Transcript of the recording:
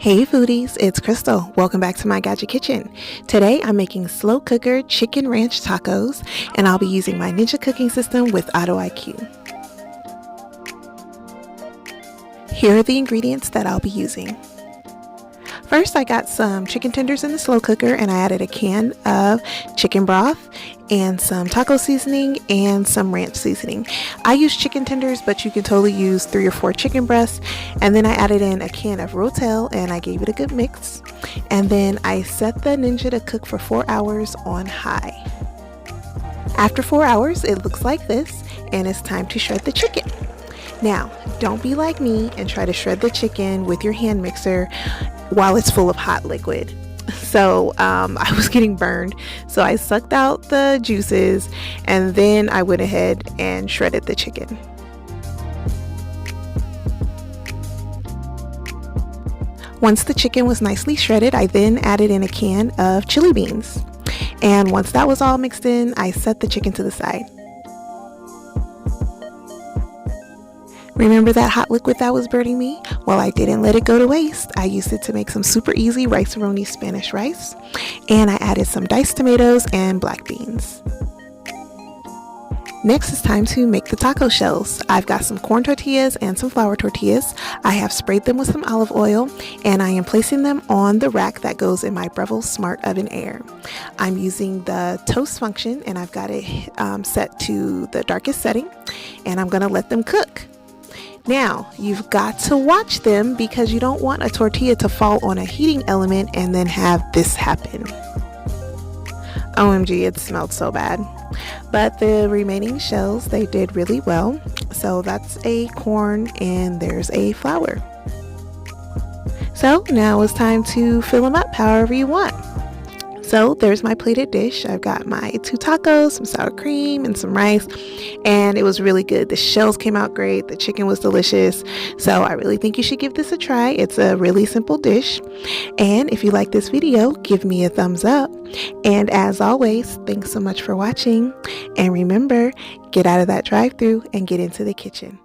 Hey foodies, it's Crystal. Welcome back to my Gadget Kitchen. Today I'm making slow cooker chicken ranch tacos and I'll be using my Ninja cooking system with Auto IQ. Here are the ingredients that I'll be using. First, I got some chicken tenders in the slow cooker and I added a can of chicken broth and some taco seasoning and some ranch seasoning. I use chicken tenders, but you can totally use 3 or 4 chicken breasts. And then I added in a can of Rotel and I gave it a good mix. And then I set the Ninja to cook for 4 hours on high. After 4 hours, it looks like this and it's time to shred the chicken. Now, don't be like me and try to shred the chicken with your hand mixer while it's full of hot liquid. So I was getting burned, so I sucked out the juices and then I went ahead and shredded the chicken. Once the chicken was nicely shredded, I then added in a can of chili beans. And once that was all mixed in, I set the chicken to the side. Remember that hot liquid that was burning me? Well, I didn't let it go to waste. I used it to make some super easy rice-a-roni Spanish rice, and I added some diced tomatoes and black beans. Next, it's time to make the taco shells. I've got some corn tortillas and some flour tortillas. I have sprayed them with some olive oil, and I am placing them on the rack that goes in my Breville Smart Oven Air. I'm using the toast function, and I've got it set to the darkest setting, and I'm gonna let them cook. Now, you've got to watch them because you don't want a tortilla to fall on a heating element and then have this happen. OMG, it smelled so bad. But the remaining shells, they did really well. So that's a corn and there's a flour. So now it's time to fill them up however you want. So there's my plated dish. I've got my 2 tacos, some sour cream, and some rice, and it was really good. The shells came out great. The chicken was delicious. So I really think you should give this a try. It's a really simple dish. And if you like this video, give me a thumbs up. And as always, thanks so much for watching. And remember, get out of that drive-thru and get into the kitchen.